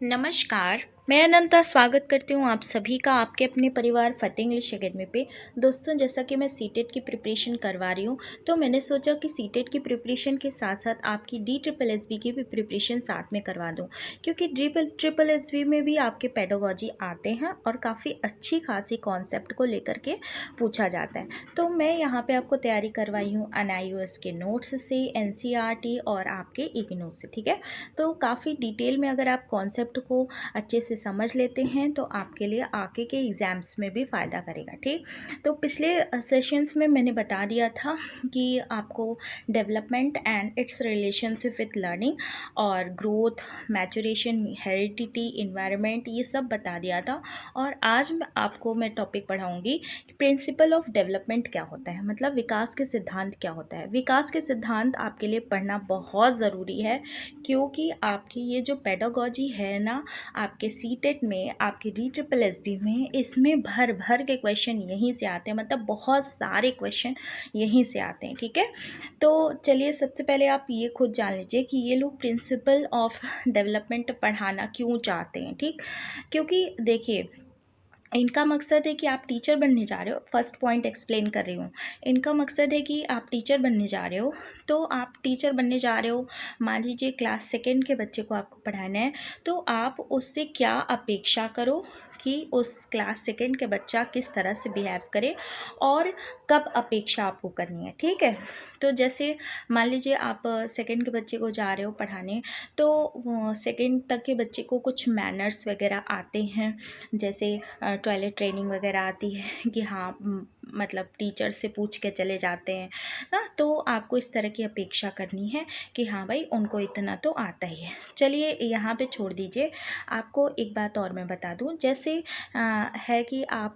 नमस्कार। मैं अनंता स्वागत करती हूँ आप सभी का आपके अपने परिवार फतेह इंग्लिश एकेडमी पे। दोस्तों, जैसा कि मैं सीटेट की प्रिपरेशन करवा रही हूँ, तो मैंने सोचा कि सीटेट की प्रिपरेशन के साथ साथ आपकी DSSB की भी प्रिपरेशन साथ में करवा दूँ, क्योंकि DSSB में भी आपके पेडागोजी आते हैं और काफ़ी अच्छी खासी कॉन्सेप्ट को लेकर के पूछा जाता है। तो मैं यहाँ पर आपको तैयारी करवाई हूँ NIOS के नोट्स से, NCERT और आपके इग्नू से। ठीक है, तो काफ़ी डिटेल में अगर आप कॉन्सेप्ट को अच्छे से समझ लेते हैं तो आपके लिए आगे के एग्ज़ाम्स में भी फ़ायदा करेगा। ठीक, तो पिछले सेशंस में मैंने बता दिया था कि आपको development and it's relationship with learning और ग्रोथ, मैचुरेशन, हेरिडिटी, इन्वायरमेंट, ये सब बता दिया था। और आज मैं टॉपिक पढ़ाऊँगी प्रिंसिपल ऑफ डेवलपमेंट क्या होता है, मतलब विकास के सिद्धांत क्या होता है। विकास के सिद्धांत आपके लिए पढ़ना बहुत ज़रूरी है, क्योंकि आपकी ये जो पेडागोजी है ना, आपके सीटेट में, आपके DSSB में, इसमें भर भर के क्वेश्चन यहीं से आते हैं, मतलब बहुत सारे क्वेश्चन यहीं से आते हैं। ठीक है, तो चलिए सबसे पहले आप ये खुद जान लीजिए कि ये लोग प्रिंसिपल ऑफ डेवलपमेंट पढ़ाना क्यों चाहते हैं। ठीक, क्योंकि देखिए, इनका मकसद है कि आप टीचर बनने जा रहे हो। फर्स्ट पॉइंट एक्सप्लेन कर रही हूँ। इनका मकसद है कि आप टीचर बनने जा रहे हो, तो आप टीचर बनने जा रहे हो, मान लीजिए क्लास सेकेंड के बच्चे को आपको पढ़ाना है, तो आप उससे क्या अपेक्षा करो कि उस क्लास सेकेंड के बच्चा किस तरह से बिहेव करे और कब अपेक्षा आपको करनी है। ठीक है, तो जैसे मान लीजिए आप सेकेंड के बच्चे को जा रहे हो पढ़ाने, तो सेकेंड तक के बच्चे को कुछ मैनर्स वगैरह आते हैं, जैसे टॉयलेट ट्रेनिंग वगैरह आती है कि हाँ, मतलब टीचर से पूछ के चले जाते हैं ना, तो आपको इस तरह की अपेक्षा करनी है कि हाँ भाई, उनको इतना तो आता ही है। चलिए यहाँ पे छोड़ दीजिए। आपको एक बात और मैं बता दूँ, जैसे है कि आप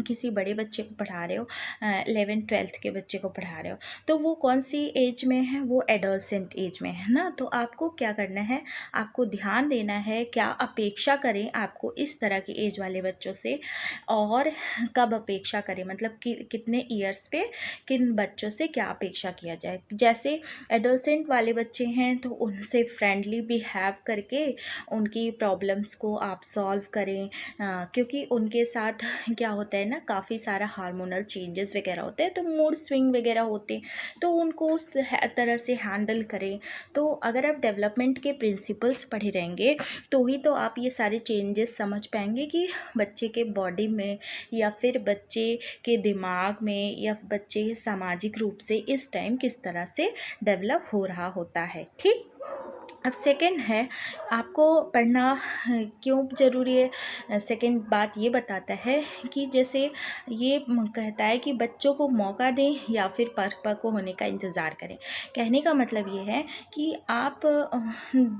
किसी बड़े बच्चे को पढ़ा रहे हो, 11th-12th के बच्चे को पढ़ा रहे हो, तो वो कौन सी एज में है, वो एडोलसेंट एज में है ना। तो आपको क्या करना है, आपको ध्यान देना है क्या अपेक्षा करें आपको इस तरह की एज वाले बच्चों से, और कब अपेक्षा करें, मतलब कि कितने ईयर्स पे किन बच्चों से क्या अपेक्षा किया जाए। जैसे एडोलसेंट वाले बच्चे हैं तो उनसे फ्रेंडली बिहेव करके उनकी प्रॉब्लम्स को आप सॉल्व करें, क्योंकि उनके साथ क्या होता है ना, काफ़ी सारा हार्मोनल चेंजेस वगैरह होते हैं, तो मूड स्विंग वगैरह होते हैं, तो उनको उस तरह से हैंडल करें। तो अगर आप डेवलपमेंट के प्रिंसिपल्स पढ़े रहेंगे तो ही तो आप ये सारे चेंजेस समझ पाएंगे कि बच्चे के बॉडी में या फिर बच्चे के दिमाग में या बच्चे सामाजिक रूप से इस टाइम किस तरह से डेवलप हो रहा होता है। ठीक, अब सेकंड है, आपको पढ़ना क्यों ज़रूरी है। सेकंड बात ये बताता है कि जैसे ये कहता है कि बच्चों को मौका दें या फिर परिपक्व होने का इंतज़ार करें। कहने का मतलब ये है कि आप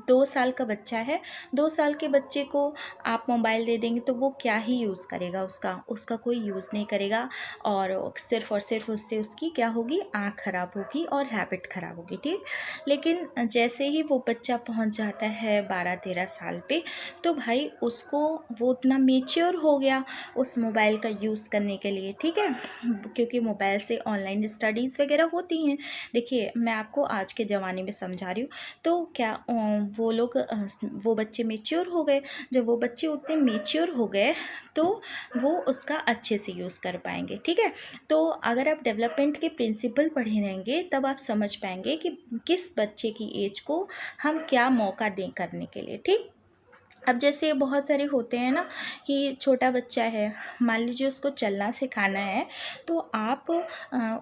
2 साल का बच्चा है, 2 साल के बच्चे को आप मोबाइल दे देंगे तो वो क्या ही यूज़ करेगा, उसका कोई यूज़ नहीं करेगा, और सिर्फ उससे उसकी क्या होगी, आँख ख़राब होगी और हैबिट ख़राब होगी। ठीक, लेकिन जैसे ही वो बच्चा पहुंच जाता है 12-13 साल पे, तो भाई उसको, वो उतना मेच्योर हो गया उस मोबाइल का यूज़ करने के लिए। ठीक है, क्योंकि मोबाइल से ऑनलाइन स्टडीज़ वगैरह होती हैं। देखिए, मैं आपको आज के ज़माने में समझा रही हूँ, तो क्या वो बच्चे मेच्योर हो गए। जब वो बच्चे उतने मेच्योर हो गए तो वो उसका अच्छे से यूज़ कर पाएंगे। ठीक है, तो अगर आप डेवलपमेंट के प्रिंसिपल पढ़े रहेंगे तब आप समझ पाएंगे कि किस बच्चे की एज को हम क्या मौका दें करने के लिए। ठीक, अब जैसे बहुत सारे होते हैं ना कि छोटा बच्चा है, मान लीजिए उसको चलना सिखाना है, तो आप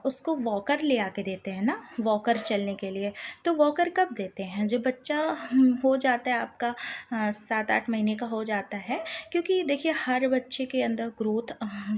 उसको वॉकर ले आके देते हैं ना, वॉकर चलने के लिए। तो वॉकर कब देते हैं, जब बच्चा हो जाता है आपका 7-8 महीने का हो जाता है, क्योंकि देखिए हर बच्चे के अंदर ग्रोथ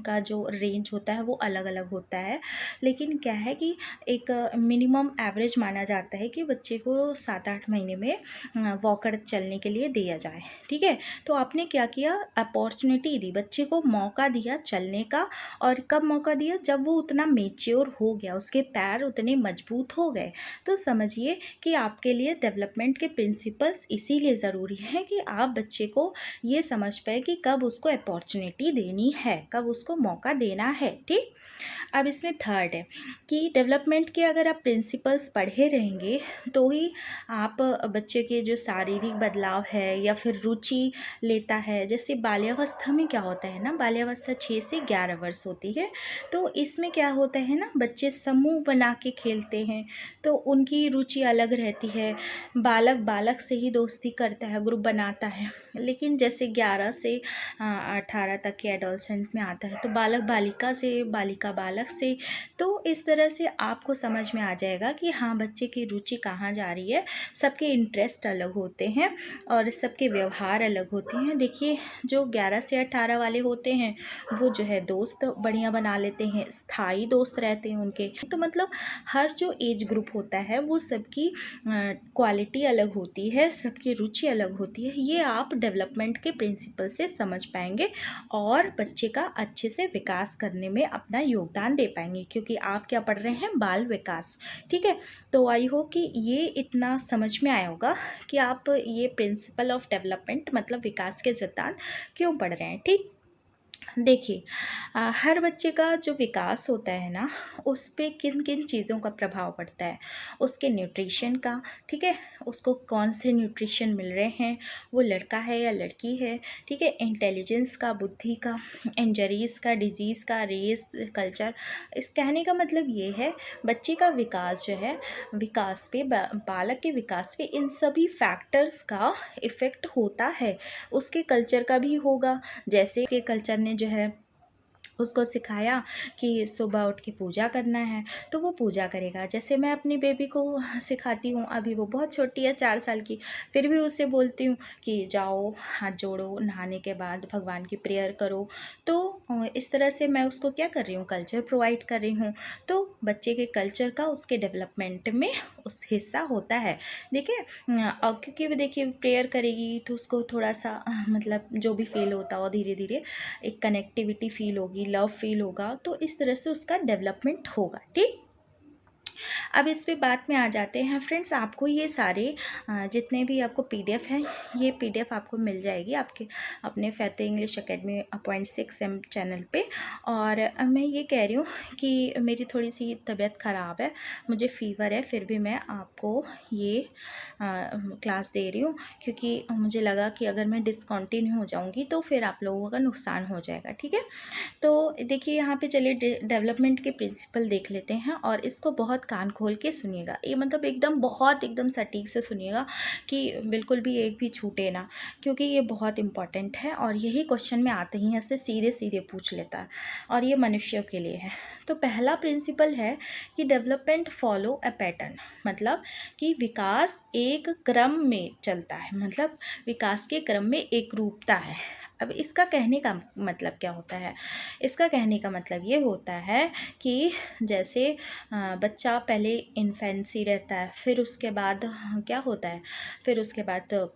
का जो रेंज होता है वो अलग अलग होता है, लेकिन क्या है कि एक मिनिमम एवरेज माना जाता है कि बच्चे को 7-8 महीने में वॉकर चलने के लिए दिया जाए। ठीक है, तो आपने क्या किया, अपॉर्चुनिटी दी, बच्चे को मौका दिया चलने का। और कब मौका दिया, जब वो उतना मेच्योर हो गया, उसके पैर उतने मजबूत हो गए। तो समझिए कि आपके लिए डेवलपमेंट के प्रिंसिपल्स इसीलिए ज़रूरी हैं कि आप बच्चे को ये समझ पाए कि कब उसको अपॉर्चुनिटी देनी है, कब उसको मौका देना है। ठीक, अब इसमें थर्ड है कि डेवलपमेंट के अगर आप प्रिंसिपल्स पढ़े रहेंगे तो ही आप बच्चे के जो शारीरिक बदलाव है या फिर रुचि लेता है। जैसे बाल्यावस्था में क्या होता है ना, बाल्यावस्था 6 से 11 वर्ष होती है, तो इसमें क्या होता है ना, बच्चे समूह बना के खेलते हैं तो उनकी रुचि अलग रहती है। बालक बालक से ही दोस्ती करता है, ग्रुप बनाता है। लेकिन जैसे 11 से 18 तक के एडोलसेंट में आता है तो बालक बालिका से, बालिका बालक से। तो इस तरह से आपको समझ में आ जाएगा कि हाँ, बच्चे की रुचि कहाँ जा रही है। सबके इंटरेस्ट अलग होते हैं और सबके व्यवहार अलग होते हैं। देखिए, जो 11 से 18 वाले होते हैं वो जो है दोस्त बढ़िया बना लेते हैं, स्थायी दोस्त रहते हैं उनके। तो मतलब हर जो एज ग्रुप होता है वो सबकी क्वालिटी अलग होती है, सबकी रुचि अलग होती है। ये आप डेवलपमेंट के प्रिंसिपल से समझ पाएंगे और बच्चे का अच्छे से विकास करने में अपना योगदान दे पाएंगे, क्योंकि आप क्या पढ़ रहे हैं, बाल विकास। ठीक है, तो आई होप कि ये इतना समझ में आया होगा कि आप ये प्रिंसिपल ऑफ डेवलपमेंट मतलब विकास के सिद्धांत क्यों पढ़ रहे हैं। ठीक, देखिए, हर बच्चे का जो विकास होता है ना, उस पे किन किन चीज़ों का प्रभाव पड़ता है। उसके न्यूट्रिशन का, ठीक है, उसको कौन से न्यूट्रिशन मिल रहे हैं, वो लड़का है या लड़की है, ठीक है, इंटेलिजेंस का, बुद्धि का, इंजरीज़ का, डिजीज़ का, रेस, कल्चर। इस कहने का मतलब ये है बच्चे का विकास जो है, विकास पे, बालक के विकास पे इन सभी फैक्टर्स का इफ़ेक्ट होता है। उसके कल्चर का भी होगा। जैसे कि कल्चर ने जो है उसको सिखाया कि सुबह उठ के पूजा करना है तो वो पूजा करेगा। जैसे मैं अपनी बेबी को सिखाती हूँ, अभी वो बहुत छोटी है, 4 साल की, फिर भी उससे बोलती हूँ कि जाओ हाथ जोड़ो, नहाने के बाद भगवान की प्रेयर करो। तो इस तरह से मैं उसको क्या कर रही हूँ, कल्चर प्रोवाइड कर रही हूँ। तो बच्चे के कल्चर का उसके डेवलपमेंट में उस हिस्सा होता है। देखिए, और क्योंकि देखिए प्रेयर करेगी तो उसको थोड़ा सा मतलब जो भी फील होता हो, धीरे धीरे एक कनेक्टिविटी फील होगी, लव फील होगा, तो इस तरह से उसका डेवलपमेंट होगा। ठीक, अब इस पे बात में आ जाते हैं फ्रेंड्स। आपको ये सारे जितने भी आपको पीडीएफ हैं, ये पीडीएफ आपको मिल जाएगी आपके अपने फतेह इंग्लिश एकेडमी 0.6 चैनल पे। और मैं ये कह रही हूँ कि मेरी थोड़ी सी तबीयत ख़राब है, मुझे फ़ीवर है, फिर भी मैं आपको ये क्लास दे रही हूँ, क्योंकि मुझे लगा कि अगर मैं डिसकंटिन्यू हो जाऊँगी तो फिर आप लोगों का नुकसान हो जाएगा। ठीक है, तो देखिए यहाँ पे चलिए डेवलपमेंट के प्रिंसिपल देख लेते हैं और इसको बहुत कान खोल के सुनिएगा। ये मतलब एकदम बहुत एकदम सटीक से सुनिएगा कि बिल्कुल भी एक भी छूटे ना, क्योंकि ये बहुत इंपॉर्टेंट है और यही क्वेश्चन में आते ही ऐसे सीधे सीधे पूछ लेता है और ये मनुष्यों के लिए है। तो पहला प्रिंसिपल है कि डेवलपमेंट फॉलो अ पैटर्न, मतलब कि विकास एक क्रम में चलता है, मतलब विकास के क्रम में एक रूपता है। अब इसका कहने का मतलब क्या होता है, इसका कहने का मतलब ये होता है कि जैसे बच्चा पहले इन्फेंसी रहता है, फिर उसके बाद क्या होता है, फिर उसके बाद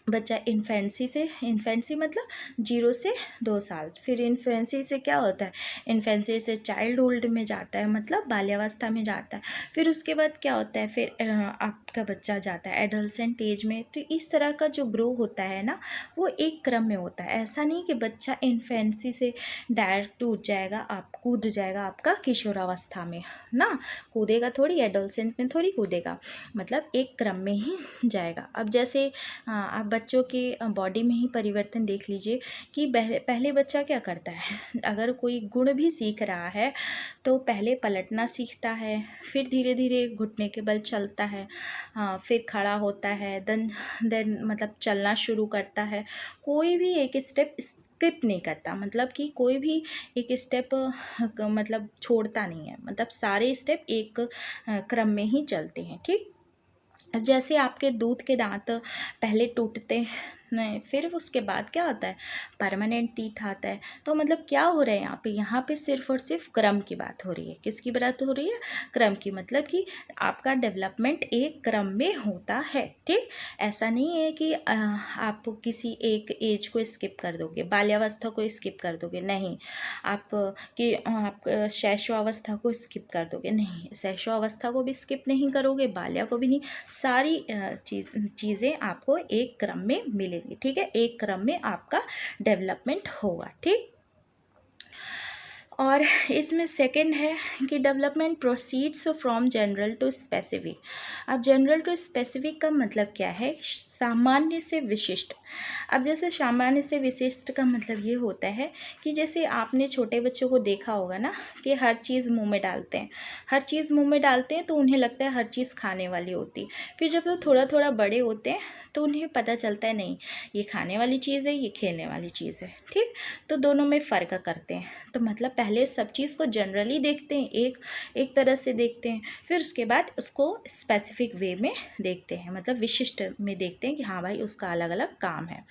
बच्चा इन्फेंसी मतलब 0 से 2 साल, फिर इन्फेंसी से क्या होता है, इन्फेंसी से चाइल्डहुड में जाता है, मतलब बाल्यावस्था में जाता है। फिर उसके बाद क्या होता है, फिर आपका बच्चा जाता है एडोलसेंट एज में। तो इस तरह का जो ग्रो होता है ना, वो एक क्रम में होता है। ऐसा नहीं कि बच्चा इन्फेंसी से डायरेक्ट कूद जाएगा आपका किशोरावस्था में ना, कूदेगा थोड़ी, एडोलसेंट में थोड़ी कूदेगा, मतलब एक क्रम में ही जाएगा। अब जैसे आप बच्चों के बॉडी में ही परिवर्तन देख लीजिए कि पहले बच्चा क्या करता है, अगर कोई गुण भी सीख रहा है तो पहले पलटना सीखता है, फिर धीरे धीरे घुटने के बल चलता है, फिर खड़ा होता है, देन मतलब चलना शुरू करता है। कोई भी एक स्टेप स्किप नहीं करता, मतलब कि कोई भी एक स्टेप मतलब छोड़ता नहीं है, मतलब सारे स्टेप एक क्रम में ही चलते हैं। ठीक, अब जैसे आपके दूध के दांत पहले टूटते नहीं, फिर उसके बाद क्या होता है, परमानेंट टीथ आता है। तो मतलब क्या हो रहा है यहाँ पे सिर्फ और सिर्फ क्रम की बात हो रही है। किसकी बात हो रही है, क्रम की, मतलब कि आपका डेवलपमेंट एक क्रम में होता है। ठीक, ऐसा नहीं है कि आप किसी एक एज को स्किप कर दोगे, बाल्यावस्था को स्किप कर दोगे, नहीं। आप शैशवावस्था को स्किप कर दोगे, नहीं, शैशवावस्था को भी स्किप नहीं करोगे, बाल्या को भी नहीं। सारी चीज़ें आपको एक क्रम में मिलेंगी। ठीक है, एक क्रम में आपका डेवलपमेंट होगा। ठीक, और इसमें सेकंड है कि development proceeds from general to specific. अब जनरल टू स्पेसिफिक का मतलब क्या है? सामान्य से विशिष्ट। अब जैसे सामान्य से विशिष्ट का मतलब ये होता है कि जैसे आपने छोटे बच्चों को देखा होगा ना कि हर चीज़ मुंह में डालते हैं, हर चीज़ मुंह में डालते हैं तो उन्हें लगता है हर चीज़ खाने वाली होती। फिर जब वो थोड़ा थोड़ा बड़े होते हैं तो उन्हें पता चलता है नहीं, ये खाने वाली चीज़ है, ये खेलने वाली चीज़ है। ठीक, तो दोनों में फ़र्क करते हैं। तो मतलब पहले सब चीज़ को जनरली देखते हैं, एक तरह से देखते हैं, फिर उसके बाद उसको स्पेसिफिक वे में देखते हैं, मतलब विशिष्ट में देखते हैं कि हाँ भाई उसका अलग अलग काम है।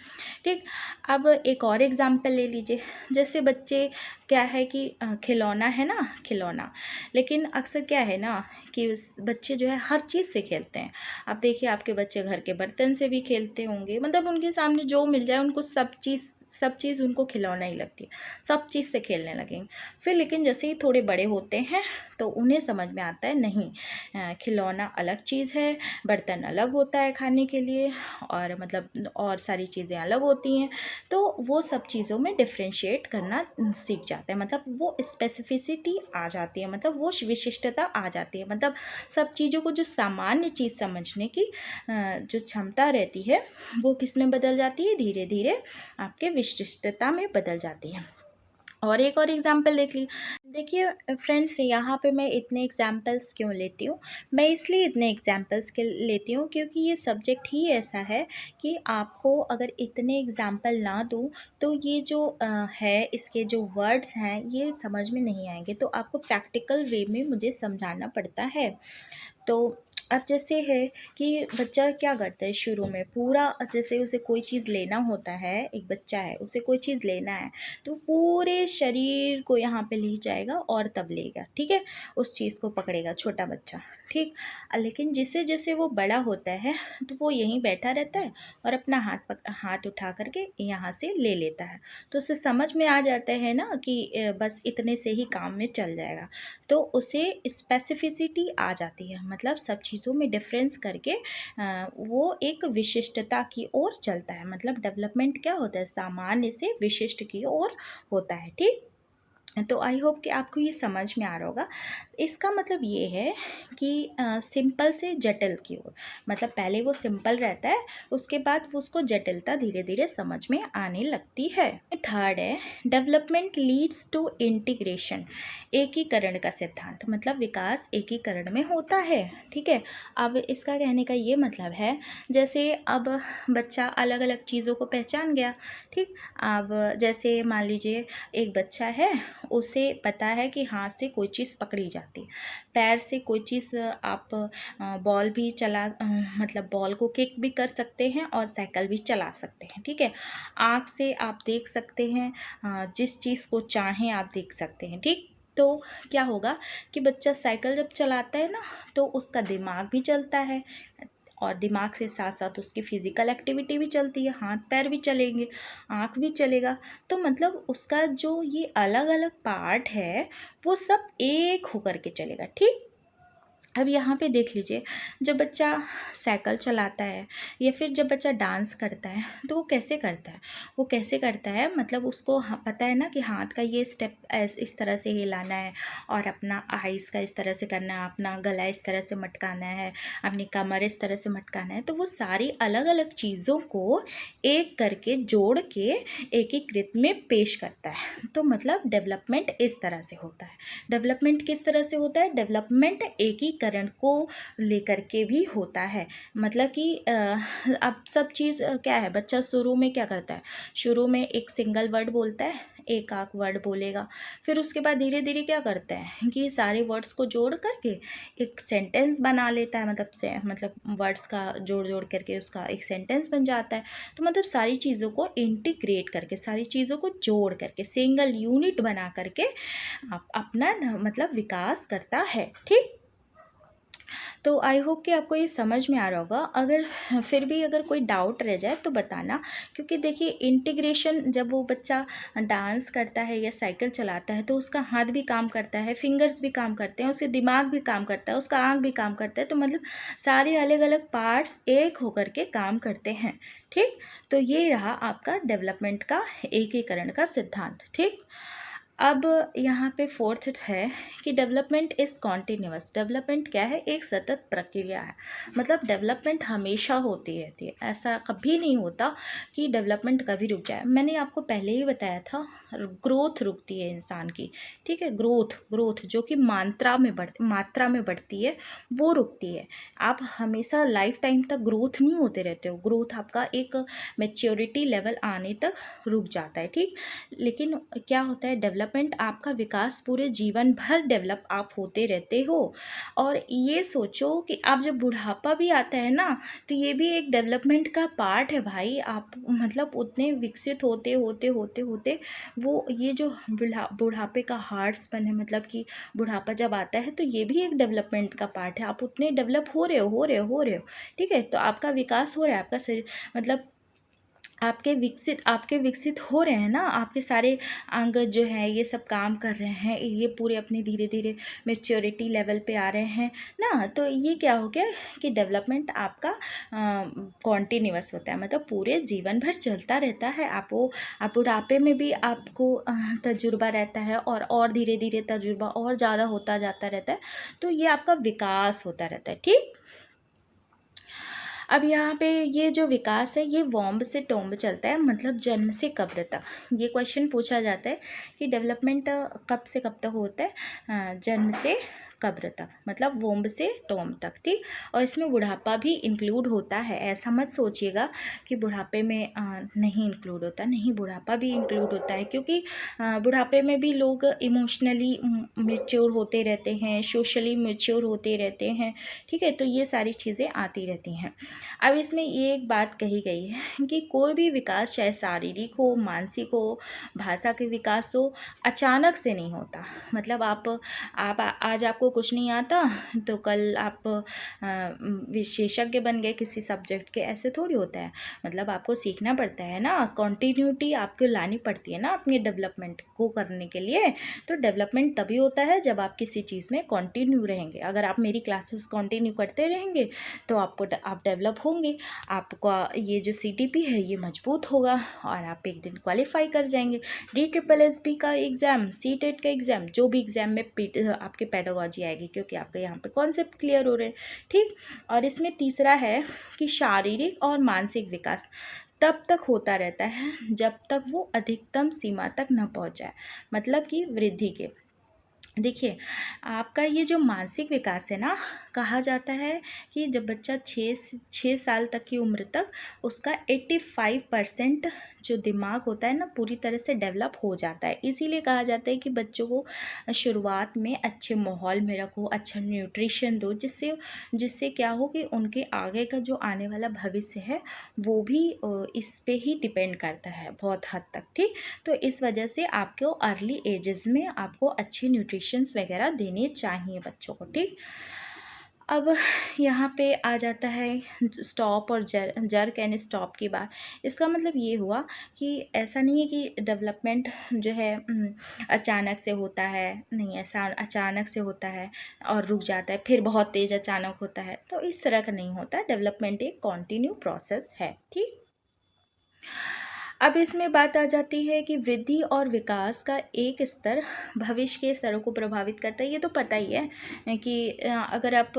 ठीक, अब एक और एग्जांपल ले लीजिए। जैसे बच्चे क्या है कि खिलौना है ना, खिलौना, लेकिन अक्सर क्या है ना कि बच्चे जो है हर चीज़ से खेलते हैं। आप देखिए आपके बच्चे घर के बर्तन से भी खेलते होंगे, मतलब उनके सामने जो मिल जाए उनको सब चीज़ उनको खिलौना ही लगती है, सब चीज़ से खेलने लगेंगे। फिर लेकिन जैसे ही थोड़े बड़े होते हैं तो उन्हें समझ में आता है नहीं, खिलौना अलग चीज़ है, बर्तन अलग होता है खाने के लिए, और मतलब और सारी चीज़ें अलग होती हैं। तो वो सब चीज़ों में डिफ्रेंशिएट करना सीख जाते हैं, मतलब वो स्पेसिफिसिटी आ जाती है, मतलब वो विशिष्टता आ जाती है। मतलब सब चीज़ों को जो सामान्य चीज़ समझने की जो क्षमता रहती है वो किस में बदल जाती है? धीरे धीरे आपके विशिष्टता में बदल जाती है। और एक और एग्जाम्पल देखिए फ्रेंड्स, यहाँ पे मैं इतने एग्जाम्पल्स क्यों लेती हूँ? मैं इसलिए इतने एग्जाम्पल्स के लेती हूँ क्योंकि ये सब्जेक्ट ही ऐसा है कि आपको अगर इतने एग्जाम्पल ना दूँ तो ये जो है इसके जो वर्ड्स हैं ये समझ में नहीं आएंगे, तो आपको प्रैक्टिकल वे में मुझे समझाना पड़ता है। तो अब जैसे है कि बच्चा क्या करता है शुरू में पूरा, जैसे उसे कोई चीज़ लेना होता है, एक बच्चा है उसे कोई चीज़ लेना है तो पूरे शरीर को यहाँ पे ले जाएगा और तब लेगा, ठीक है, उस चीज़ को पकड़ेगा छोटा बच्चा। ठीक, लेकिन जैसे जैसे वो बड़ा होता है तो वो यहीं बैठा रहता है और अपना हाथ उठा करके यहाँ से ले लेता है, तो उसे समझ में आ जाता है ना कि बस इतने से ही काम में चल जाएगा। तो उसे स्पेसिफिसिटी आ जाती है, मतलब सब चीज़ों में डिफरेंस करके वो एक विशिष्टता की ओर चलता है। मतलब डेवलपमेंट क्या होता है? सामान्य से विशिष्ट की ओर होता है। ठीक, तो आई होप कि आपको ये समझ में आ रहा होगा। इसका मतलब ये है कि सिंपल से जटिल की ओर, मतलब पहले वो सिंपल रहता है, उसके बाद वो उसको जटिलता धीरे धीरे समझ में आने लगती है। थर्ड है डेवलपमेंट लीड्स टू इंटीग्रेशन, एकीकरण का सिद्धांत, मतलब विकास एकीकरण में होता है। ठीक है, अब इसका कहने का ये मतलब है जैसे अब बच्चा अलग अलग चीज़ों को पहचान गया। ठीक, अब जैसे मान लीजिए एक बच्चा है, उसे पता है कि हाथ से कोई चीज़ पकड़ी जाती है, पैर से कोई चीज़ आप बॉल भी मतलब बॉल को किक भी कर सकते हैं और साइकिल भी चला सकते हैं। ठीक है, आँख से आप देख सकते हैं, जिस चीज़ को चाहें आप देख सकते हैं। ठीक, तो क्या होगा कि बच्चा साइकिल जब चलाता है ना तो उसका दिमाग भी चलता है, और दिमाग से साथ साथ उसकी फ़िज़िकल एक्टिविटी भी चलती है, हाथ पैर भी चलेंगे, आँख भी चलेगा। तो मतलब उसका जो ये अलग अलग पार्ट है वो सब एक होकर के चलेगा। ठीक, अब यहाँ पे देख लीजिए, जब बच्चा साइकिल चलाता है या फिर जब बच्चा डांस करता है तो वो कैसे करता है? मतलब उसको पता है ना कि हाथ का ये स्टेप इस तरह से हिलाना है, और अपना आइज़ का इस तरह से करना है, अपना गला इस तरह से मटकाना है, अपनी कमर इस तरह से मटकाना है। तो वो सारी अलग अलग चीज़ों को एक करके जोड़ के एकीकृत में पेश करता है। तो मतलब डेवलपमेंट इस तरह से होता है। डेवलपमेंट किस तरह से होता है? डेवलपमेंट एकीकरण को लेकर के भी होता है। मतलब कि अब सब चीज़ क्या है, बच्चा शुरू में क्या करता है? शुरू में एक सिंगल वर्ड बोलता है, एक आध वर्ड बोलेगा, फिर उसके बाद धीरे धीरे क्या करता है कि सारे वर्ड्स को जोड़ करके एक सेंटेंस बना लेता है, मतलब वर्ड्स का जोड़ जोड़ करके उसका एक सेंटेंस बन जाता है। तो मतलब सारी चीज़ों को इंटीग्रेट करके, सारी चीज़ों को जोड़ करके सिंगल यूनिट बना करके अपना मतलब विकास करता है। ठीक, तो आई होप कि आपको ये समझ में आ रहा होगा। अगर फिर भी अगर कोई डाउट रह जाए तो बताना, क्योंकि देखिए इंटीग्रेशन, जब वो बच्चा डांस करता है या साइकिल चलाता है तो उसका हाथ भी काम करता है, फिंगर्स भी काम करते हैं, उसके दिमाग भी काम करता है, उसका आँख भी काम करता है। तो मतलब सारे अलग अलग पार्ट्स एक होकर के काम करते हैं। ठीक, तो ये रहा आपका डेवलपमेंट का एकीकरण का सिद्धांत। ठीक, अब यहाँ पे फोर्थ है कि डेवलपमेंट इज़ कॉन्टीन्यूअस। डेवलपमेंट क्या है? एक सतत प्रक्रिया है। मतलब डेवलपमेंट हमेशा होती रहती है, ऐसा कभी नहीं होता कि डेवलपमेंट कभी रुक जाए। मैंने आपको पहले ही बताया था, ग्रोथ रुकती है इंसान की, ठीक है। ग्रोथ जो कि मात्रा में बढ़ती है, वो रुकती है। आप हमेशा लाइफ टाइम तक ग्रोथ नहीं होते रहते हो। ग्रोथ आपका एक मैच्योरिटी लेवल आने तक रुक जाता है, ठीक। लेकिन क्या होता है, डेवलपमेंट आपका विकास पूरे जीवन भर डेवलप आप होते रहते हो। और ये सोचो कि आप जब बुढ़ापा भी आता है ना, तो ये भी एक डेवलपमेंट का पार्ट है भाई। आप मतलब उतने विकसित होते होते होते होते वो ये जो बुढ़ापे का हार्ड्सपन है, मतलब कि बुढ़ापा जब आता है तो ये भी एक डेवलपमेंट का पार्ट है। आप उतने डेवलप हो रहे हो, ठीक है। तो आपका विकास हो रहा है, आपका शरीर मतलब आपके विकसित हो रहे हैं ना, आपके सारे अंग जो हैं ये सब काम कर रहे हैं, ये पूरे अपने धीरे धीरे मैच्योरिटी लेवल पे आ रहे हैं ना। तो ये क्या हो गया कि डेवलपमेंट आपका कॉन्टीन्यूअस होता है, मतलब पूरे जीवन भर चलता रहता है। आप बुढ़ापे में भी आपको तजुर्बा रहता है, और धीरे धीरे तजुर्बा और ज़्यादा होता जाता रहता है। तो ये आपका विकास होता रहता है, ठीक। अब यहाँ पे ये जो विकास है ये वॉम्ब से टोम्ब चलता है, मतलब जन्म से कब्र तक। ये क्वेश्चन पूछा जाता है कि डेवलपमेंट कब से कब तक होता है? जन्म से कब्र तक, मतलब वोम्ब से टोम्ब तक, ठीक। और इसमें बुढ़ापा भी इंक्लूड होता है। ऐसा मत सोचिएगा कि बुढ़ापे में नहीं इंक्लूड होता, नहीं, बुढ़ापा भी इंक्लूड होता है। क्योंकि बुढ़ापे में भी लोग इमोशनली मेच्योर होते रहते हैं, सोशली मेच्योर होते रहते हैं, ठीक है। तो ये सारी चीज़ें आती रहती हैं। अब इसमें ये एक बात कही गई है कि कोई भी विकास, चाहे शारीरिक हो, मानसिक हो, भाषा के विकास हो, अचानक से नहीं होता। मतलब आप आज आपको कुछ नहीं आता तो कल आप विशेषज्ञ बन गए किसी सब्जेक्ट के, ऐसे थोड़ी होता है। मतलब आपको सीखना पड़ता है ना, कॉन्टीन्यूटी आपको लानी पड़ती है ना अपने डेवलपमेंट को करने के लिए। तो डेवलपमेंट तभी होता है जब आप किसी चीज़ में कंटिन्यू रहेंगे। अगर आप मेरी क्लासेस कंटिन्यू करते रहेंगे तो आप डेवलप होंगे, आपका ये जो CTP है ये मजबूत होगा और आप एक दिन क्वालिफाई कर जाएंगे। DSSB का एग्ज़ाम, CTET का एग्ज़ाम, जो भी एग्ज़ाम में आपके पेडागोजी आएगी, क्योंकि आपका यहाँ पे कॉन्सेप्ट क्लियर हो रहे हैं, ठीक। और इसमें तीसरा है कि शारीरिक और मानसिक विकास तब तक होता रहता है जब तक वो अधिकतम सीमा तक न पहुँच जाए, मतलब कि वृद्धि के। देखिए, आपका ये जो मानसिक विकास है ना, कहा जाता है कि जब बच्चा 6 साल तक की उम्र तक उसका 85% जो दिमाग होता है ना पूरी तरह से डेवलप हो जाता है। इसीलिए कहा जाता है कि बच्चों को शुरुआत में अच्छे माहौल में रखो, अच्छा न्यूट्रिशन दो, जिससे क्या हो कि उनके आगे का जो आने वाला भविष्य है वो भी इस पे ही डिपेंड करता है बहुत हद तक, ठीक। तो इस वजह से आपको अर्ली एजेस में आपको अच्छे न्यूट्रिशंस वगैरह देने चाहिए बच्चों को, ठीक। अब यहाँ पे आ जाता है स्टॉप और जर्क एंड स्टॉप की बात। इसका मतलब ये हुआ कि ऐसा नहीं है कि डेवलपमेंट जो है अचानक से होता है, नहीं, ऐसा अचानक से होता है और रुक जाता है, फिर बहुत तेज़ अचानक होता है, तो इस तरह का नहीं होता। डेवलपमेंट एक कॉन्टिन्यू प्रोसेस है, ठीक। अब इसमें बात आ जाती है कि वृद्धि और विकास का एक स्तर भविष्य के स्तरों को प्रभावित करता है। ये तो पता ही है कि अगर आप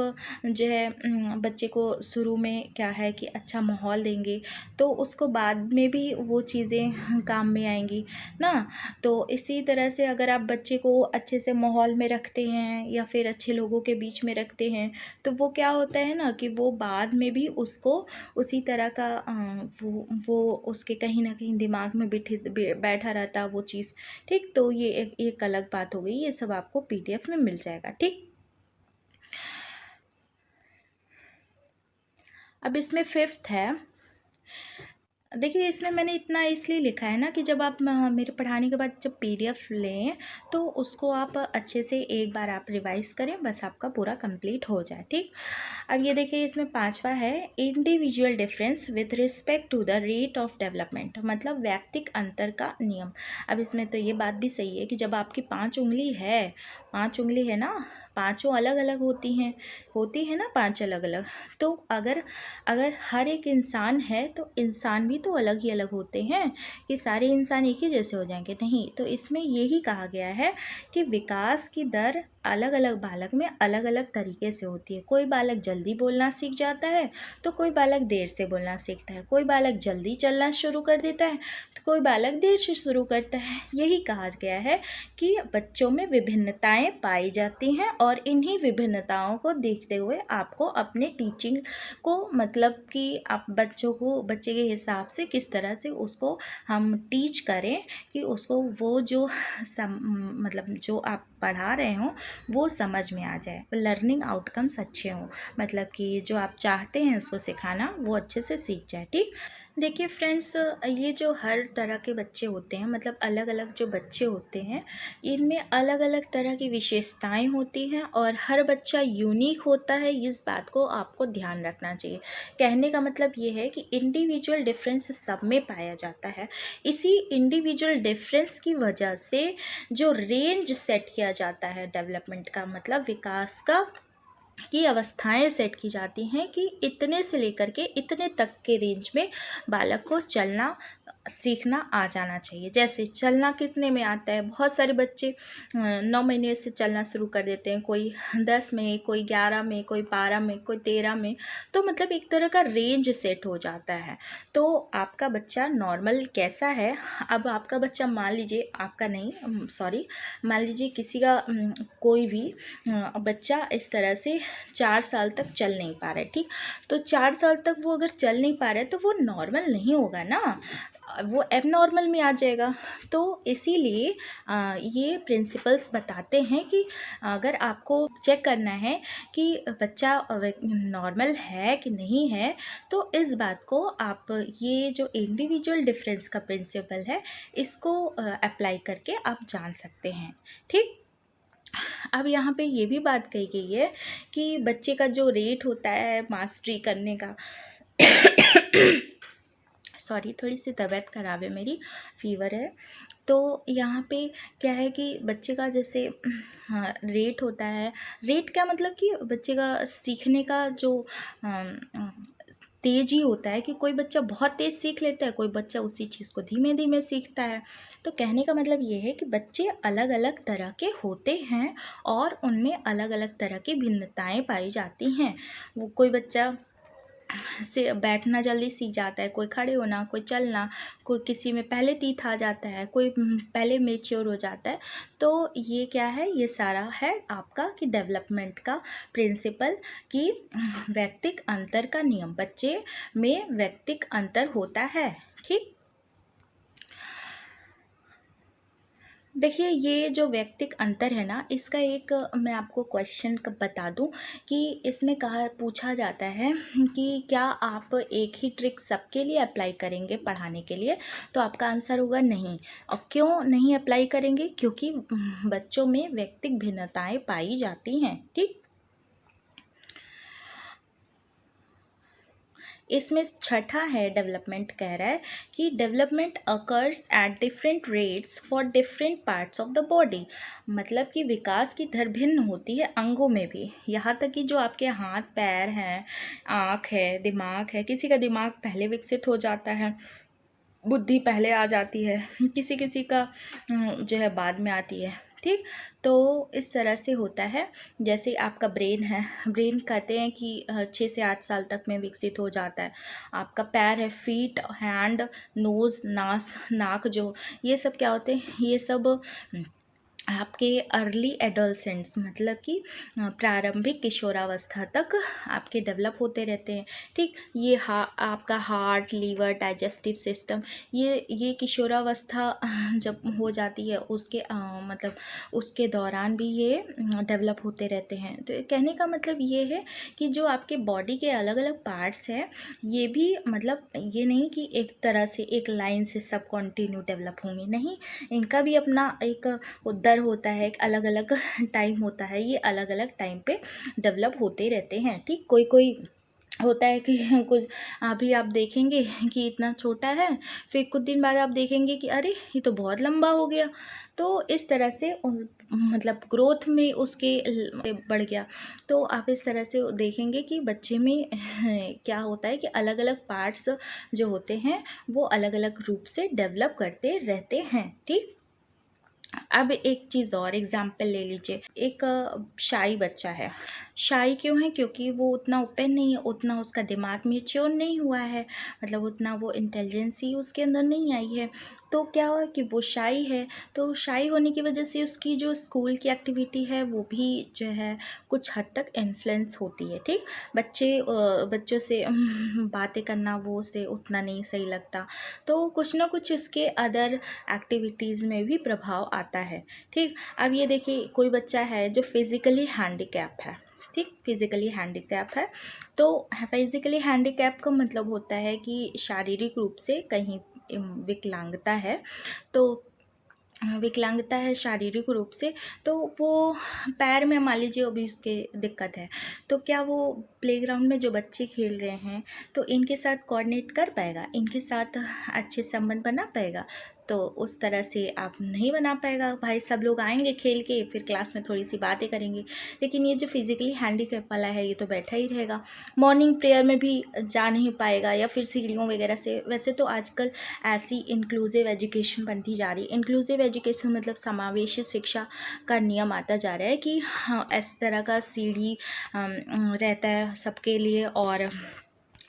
जो है बच्चे को शुरू में क्या है कि अच्छा माहौल देंगे तो उसको बाद में भी वो चीज़ें काम में आएंगी ना। तो इसी तरह से अगर आप बच्चे को अच्छे से माहौल में रखते हैं या फिर अच्छे लोगों के बीच में रखते हैं तो वो क्या होता है ना कि वो बाद में भी उसको उसी तरह का वो उसके कहीं ना कहीं दिमाग में बैठा रहता वो चीज़, ठीक। तो ये एक अलग बात हो गई। ये सब आपको PDF में मिल जाएगा, ठीक। अब इसमें फिफ्थ है, देखिए इसमें मैंने इतना इसलिए लिखा है ना कि जब आप मेरे पढ़ाने के बाद जब PDF लें तो उसको आप अच्छे से एक बार आप रिवाइज़ करें, बस आपका पूरा कंप्लीट हो जाए, ठीक। अब ये देखिए इसमें पांचवा है individual difference with respect to the rate of development, मतलब व्यक्तिक अंतर का नियम। अब इसमें तो ये बात भी सही है कि जब आपकी 5 उंगली है ना, पांचों अलग अलग होती है ना, पांच अलग अलग। तो अगर अगर हर एक इंसान है तो इंसान भी तो अलग ही अलग होते हैं, कि सारे इंसान एक ही जैसे हो जाएंगे, नहीं। तो इसमें यही कहा गया है कि विकास की दर अलग अलग बालक में अलग अलग तरीके से होती है। कोई बालक जल्दी बोलना सीख जाता है तो कोई बालक देर से बोलना सीखता है, कोई बालक जल्दी चलना शुरू कर देता है तो कोई बालक देर से शुरू करता है। यही कहा गया है कि बच्चों में विभिन्नताएं पाई जाती हैं, और इन्हीं विभिन्नताओं को देखते हुए आपको अपने टीचिंग को, मतलब कि आप बच्चे के हिसाब से किस तरह से उसको हम टीच करें कि उसको वो जो मतलब जो आप पढ़ा रहे हो वो समझ में आ जाए, लर्निंग आउटकम्स अच्छे हों, मतलब कि जो आप चाहते हैं उसको सिखाना वो अच्छे से सीख जाए। ठीक, देखिए फ्रेंड्स, ये जो हर तरह के बच्चे होते हैं, मतलब अलग अलग जो बच्चे होते हैं, इनमें अलग अलग तरह की विशेषताएं होती हैं और हर बच्चा यूनिक होता है। इस बात को आपको ध्यान रखना चाहिए। कहने का मतलब ये है कि इंडिविजुअल डिफरेंस सब में पाया जाता है। इसी इंडिविजुअल डिफरेंस की वजह से जो रेंज सेट किया जाता है डेवलपमेंट का, मतलब विकास का, की अवस्थाएं सेट की जाती हैं कि इतने से लेकर के इतने तक के रेंज में बालक को चलना सीखना आ जाना चाहिए। जैसे चलना कितने में आता है, बहुत सारे बच्चे 9 महीने से चलना शुरू कर देते हैं, कोई 10 में, कोई 11 में, कोई 12 में, कोई 13 में। तो मतलब एक तरह का रेंज सेट हो जाता है। तो आपका बच्चा नॉर्मल कैसा है, अब आपका बच्चा मान लीजिए, आपका नहीं सॉरी, मान लीजिए किसी का कोई भी बच्चा इस तरह से 4 साल तक चल नहीं पा रहा है, ठीक। तो 4 साल तक वो अगर चल नहीं पा रहा है तो वो नॉर्मल नहीं होगा ना, वो एबनॉर्मल में आ जाएगा। तो इसीलिए ये प्रिंसिपल्स बताते हैं कि अगर आपको चेक करना है कि बच्चा नॉर्मल है कि नहीं है, तो इस बात को आप ये जो इंडिविजुअल डिफरेंस का प्रिंसिपल है इसको अप्लाई करके आप जान सकते हैं, ठीक। अब यहाँ पे ये भी बात कही गई है कि बच्चे का जो रेट होता है मास्टरी करने का सॉरी, थोड़ी सी तबीयत ख़राब है मेरी, फीवर है। तो यहाँ पे क्या है कि बच्चे का जैसे रेट होता है, रेट क्या मतलब कि बच्चे का सीखने का जो तेज़ ही होता है, कि कोई बच्चा बहुत तेज़ सीख लेता है, कोई बच्चा उसी चीज़ को धीमे धीमे सीखता है। तो कहने का मतलब ये है कि बच्चे अलग अलग तरह के होते हैं और उनमें अलग अलग तरह की भिन्नताएं पाई जाती हैं। वो कोई बच्चा से बैठना जल्दी सीख जाता है, कोई खड़े होना, कोई चलना, कोई किसी में पहले तीत आ जाता है, कोई पहले मैच्योर हो जाता है। तो ये क्या है, ये सारा है आपका कि डेवलपमेंट का प्रिंसिपल, कि व्यक्तिक अंतर का नियम, बच्चे में व्यक्तिक अंतर होता है, ठीक। देखिए, ये जो व्यक्तिक अंतर है ना, इसका एक मैं आपको क्वेश्चन बता दूं कि इसमें पूछा जाता है कि क्या आप एक ही ट्रिक सबके लिए अप्लाई करेंगे पढ़ाने के लिए, तो आपका आंसर होगा नहीं। और क्यों नहीं अप्लाई करेंगे, क्योंकि बच्चों में व्यक्तिक भिन्नताएं पाई जाती हैं, ठीक। इसमें छठा है डेवलपमेंट, कह रहा है कि development occurs at different rates for different parts of the body, मतलब कि विकास की दर भिन्न होती है अंगों में भी। यहाँ तक कि जो आपके हाथ पैर हैं, आँख है, दिमाग है, किसी का दिमाग पहले विकसित हो जाता है, बुद्धि पहले आ जाती है, किसी किसी का जो है बाद में आती है, ठीक। तो इस तरह से होता है। जैसे आपका ब्रेन है, ब्रेन कहते हैं कि 6 से 8 साल तक में विकसित हो जाता है। आपका पैर है, फीट, हैंड, नोज़, नाक, जो ये सब क्या होते हैं, ये सब आपके अर्ली एडोलसेंट्स, मतलब कि प्रारंभिक किशोरावस्था तक आपके डेवलप होते रहते हैं, ठीक। ये आपका हार्ट, लीवर, डाइजेस्टिव सिस्टम, ये किशोरावस्था जब हो जाती है उसके मतलब उसके दौरान भी ये डेवलप होते रहते हैं। तो कहने का मतलब ये है कि जो आपके बॉडी के अलग अलग पार्ट्स हैं, ये भी मतलब ये नहीं कि एक तरह से एक लाइन से सब कंटिन्यू डेवलप होंगे, नहीं। इनका भी अपना एक दर होता है, एक अलग अलग टाइम होता है, ये अलग अलग टाइम पे डेवलप होते रहते हैं, ठीक। कोई कोई होता है कि कुछ अभी आप देखेंगे कि इतना छोटा है, फिर कुछ दिन बाद आप देखेंगे कि अरे ये तो बहुत लंबा हो गया। तो इस तरह से मतलब ग्रोथ में उसके बढ़ गया। तो आप इस तरह से देखेंगे कि बच्चे में क्या होता है कि अलग अलग पार्ट्स जो होते हैं वो अलग अलग रूप से डेवलप करते रहते हैं। ठीक, अब एक चीज़ और एग्जाम्पल ले लीजिए। एक शाई बच्चा है। शाई क्यों है? क्योंकि वो उतना ओपन नहीं है, उतना उसका दिमाग मैच्योर नहीं हुआ है, मतलब उतना वो इंटेलिजेंसी उसके अंदर नहीं आई है। तो क्या हुआ कि वो शाई है, तो शाई होने की वजह से उसकी जो स्कूल की एक्टिविटी है वो भी जो है कुछ हद तक इन्फ्लुएंस होती है। ठीक, बच्चों से बातें करना वो उसे उतना नहीं सही लगता, तो कुछ ना कुछ इसके अदर एक्टिविटीज़ में भी प्रभाव आता है। ठीक, अब ये देखिए कोई बच्चा है जो फिज़िकली हैंडीकैप है। ठीक, फिज़िकली हैंडीकैप है, तो फिज़िकली हैंडीकैप का मतलब होता है कि शारीरिक रूप से कहीं विकलांगता है। तो विकलांगता है शारीरिक रूप से, तो वो पैर में मान लीजिए अभी उसके दिक्कत है, तो क्या वो प्लेग्राउंड में जो बच्चे खेल रहे हैं तो इनके साथ कोऑर्डिनेट कर पाएगा, इनके साथ अच्छे संबंध बना पाएगा? तो उस तरह से आप नहीं बना पाएगा। भाई सब लोग आएंगे खेल के, फिर क्लास में थोड़ी सी बातें करेंगे, लेकिन ये जो फिज़िकली हैंडीकैप वाला है ये तो बैठा ही रहेगा, मॉर्निंग प्रेयर में भी जा नहीं पाएगा, या फिर सीढ़ियों वगैरह से। वैसे तो आजकल ऐसी इंक्लूसिव एजुकेशन बनती जा रही है। इंक्लूसिव एजुकेशन मतलब समावेशी शिक्षा का नियम आता जा रहा है कि हाँ इस तरह का सीढ़ी रहता है सबके लिए, और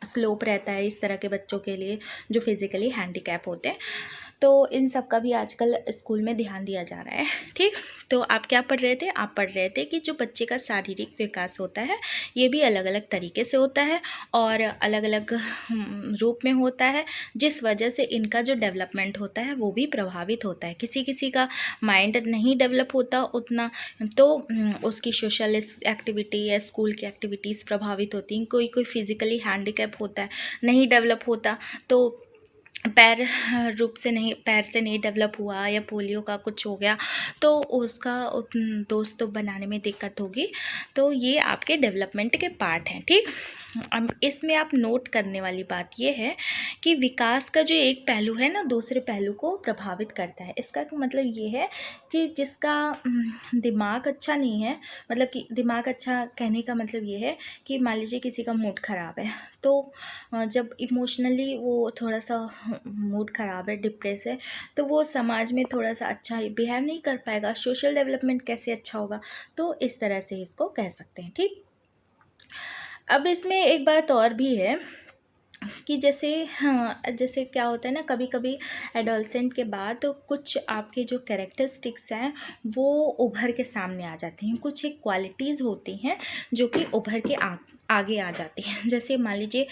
स्लोप रहता है इस तरह के बच्चों के लिए जो फिज़िकली हैंडीकैप होते हैं। तो इन सब का भी आजकल स्कूल में ध्यान दिया जा रहा है। ठीक, तो आप क्या पढ़ रहे थे? आप पढ़ रहे थे कि जो बच्चे का शारीरिक विकास होता है ये भी अलग अलग तरीके से होता है और अलग अलग रूप में होता है, जिस वजह से इनका जो डेवलपमेंट होता है वो भी प्रभावित होता है। किसी किसी का माइंड नहीं डेवलप होता उतना, तो उसकी सोशल एक्टिविटी या स्कूल की एक्टिविटीज़ प्रभावित होती हैं। कोई कोई फिज़िकली हैंडीकैप होता है, नहीं डेवलप होता, तो पैर रूप से नहीं, पैर से नहीं डेवलप हुआ, या पोलियो का कुछ हो गया तो उसका दोस्त बनाने में दिक्कत होगी। तो ये आपके डेवलपमेंट के पार्ट हैं। ठीक, अब इसमें आप नोट करने वाली बात ये है कि विकास का जो एक पहलू है ना दूसरे पहलू को प्रभावित करता है। इसका मतलब ये है कि जिसका दिमाग अच्छा नहीं है, मतलब कि दिमाग अच्छा कहने का मतलब ये है कि मान लीजिए किसी का मूड ख़राब है, तो जब इमोशनली वो थोड़ा सा मूड ख़राब है, डिप्रेस है, तो वो समाज में थोड़ा सा अच्छा बिहेव नहीं कर पाएगा, सोशल डेवलपमेंट कैसे अच्छा होगा? तो इस तरह से इसको कह सकते हैं। ठीक, अब इसमें एक बात और भी है कि जैसे हाँ, जैसे क्या होता है ना, कभी कभी एडोलसेंट के बाद तो कुछ आपके जो कैरेक्टरिस्टिक्स हैं वो उभर के सामने आ जाती हैं, कुछ एक क्वालिटीज़ होती हैं जो कि उभर के आगे आ जाती हैं। जैसे मान लीजिए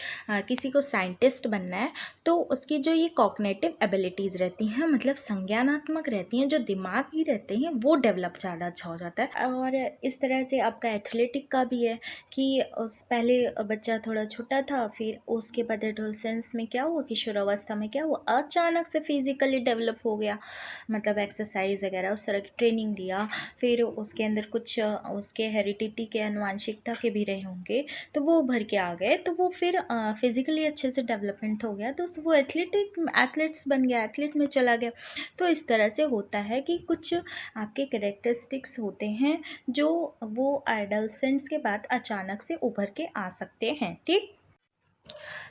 किसी को साइंटिस्ट बनना है, तो उसकी जो ये कॉग्निटिव एबिलिटीज़ रहती हैं, मतलब संज्ञानात्मक रहती हैं, जो दिमागी रहते हैं वो डेवलप ज़्यादा अच्छा हो जाता है। और इस तरह से आपका एथलेटिक का भी है कि उस पहले बच्चा थोड़ा छोटा था, फिर उसके बाद एडोलसेंस में क्या हुआ, किशोरावस्था में क्या हुआ, अचानक से फिज़िकली डेवलप हो गया, मतलब एक्सरसाइज वगैरह उस तरह की ट्रेनिंग लिया, फिर उसके अंदर कुछ उसके हेरिडिटी के आनुवंशिकता के भी रहे होंगे, तो वो उभर के आ गए, तो वो फिर फिज़िकली अच्छे से डेवलपमेंट हो गया, तो वो एथलीट्स बन गया, एथलीट में चला गया। तो इस तरह से होता है कि कुछ आपके कैरेक्टरिस्टिक्स होते हैं जो वो एडोलसेंस के बाद अचानक से उभर के आ सकते हैं। ठीक,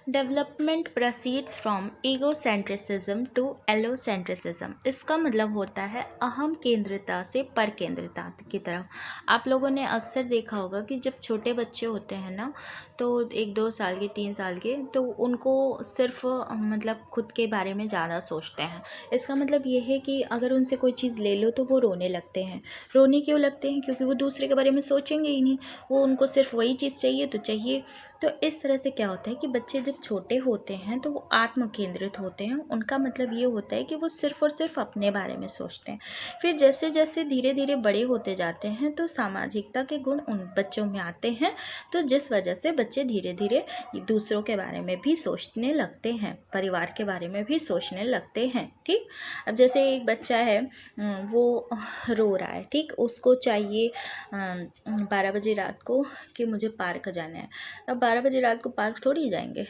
डेवलपमेंट प्रोसीड्स फ्रॉम ईगोसेंट्रिसिज्म टू एलोसेंट्रिसिज्म। इसका मतलब होता है अहम केंद्रिता से पर केंद्रिता की तरफ। आप लोगों ने अक्सर देखा होगा कि जब छोटे बच्चे होते हैं ना, तो 1-2 साल के 3 साल के, तो उनको सिर्फ मतलब खुद के बारे में ज़्यादा सोचते हैं। इसका मतलब ये है कि अगर उनसे कोई चीज़ ले लो तो वो रोने लगते हैं। रोने क्यों लगते हैं? क्योंकि वो दूसरे के बारे में सोचेंगे ही नहीं, वो उनको सिर्फ वही चीज़ चाहिए तो चाहिए। तो इस तरह से क्या होता है कि बच्चे जब छोटे होते हैं तो वो आत्म केंद्रित होते हैं। उनका मतलब ये होता है कि वो सिर्फ़ और सिर्फ अपने बारे में सोचते हैं। फिर जैसे जैसे धीरे धीरे बड़े होते जाते हैं तो सामाजिकता के गुण उन बच्चों में आते हैं, तो जिस वजह से बच्चे धीरे धीरे दूसरों के बारे में भी सोचने लगते हैं, परिवार के बारे में भी सोचने लगते हैं। ठीक, अब जैसे एक बच्चा है, वो रो रहा है, ठीक, उसको चाहिए 12 बजे रात को कि मुझे पार्क जाना है। अब 12 बजे रात को पार्क थोड़ी जाएंगे।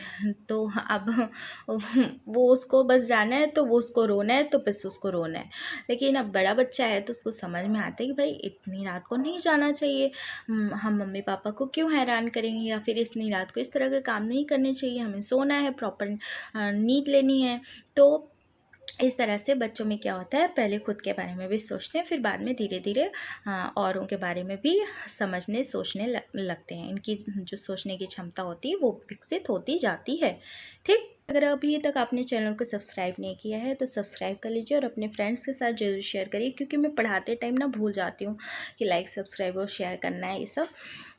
तो अब वो उसको बस जाना है तो वो उसको रोना है तो बस उसको रोना है। लेकिन अब बड़ा बच्चा है तो उसको समझ में आता है कि भाई इतनी रात को नहीं जाना चाहिए, हम मम्मी पापा को क्यों हैरान करेंगे, या फिर इतनी रात को इस तरह के काम नहीं करने चाहिए, हमें सोना है, प्रॉपर नींद लेनी है। तो इस तरह से बच्चों में क्या होता है, पहले खुद के बारे में भी सोचते हैं, फिर बाद में धीरे धीरे औरों के बारे में भी समझने सोचने लगते हैं। इनकी जो सोचने की क्षमता होती है वो विकसित होती जाती है। ठीक, अगर अभी तक आपने चैनल को सब्सक्राइब नहीं किया है तो सब्सक्राइब कर लीजिए और अपने फ्रेंड्स के साथ जरूर शेयर करिए, क्योंकि मैं पढ़ाते टाइम ना भूल जाती हूँ कि लाइक सब्सक्राइब और शेयर करना है ये सब,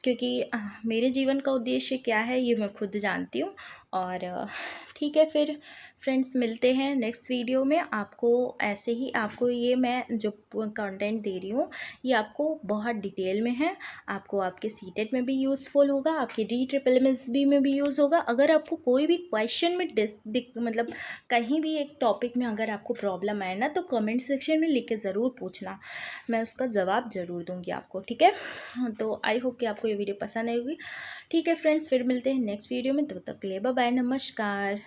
क्योंकि मेरे जीवन का उद्देश्य क्या है ये मैं खुद जानती हूँ। और ठीक है, फिर फ्रेंड्स मिलते हैं नेक्स्ट वीडियो में। आपको ऐसे ही, आपको ये मैं जो कंटेंट दे रही हूँ ये आपको बहुत डिटेल में है, आपको आपके सीटेट में भी यूज़फुल होगा, आपके DSSS में भी यूज़ होगा। अगर आपको कोई भी क्वेश्चन में मतलब कहीं भी एक टॉपिक में अगर आपको प्रॉब्लम आए ना तो कमेंट सेक्शन में लिख के ज़रूर पूछना, मैं उसका जवाब ज़रूर दूँगी आपको। ठीक है, तो आई होप कि आपको ये वीडियो पसंद आएगी। ठीक है फ्रेंड्स, फिर मिलते हैं नेक्स्ट वीडियो में, तब तक के लिए बाय बाय, नमस्कार।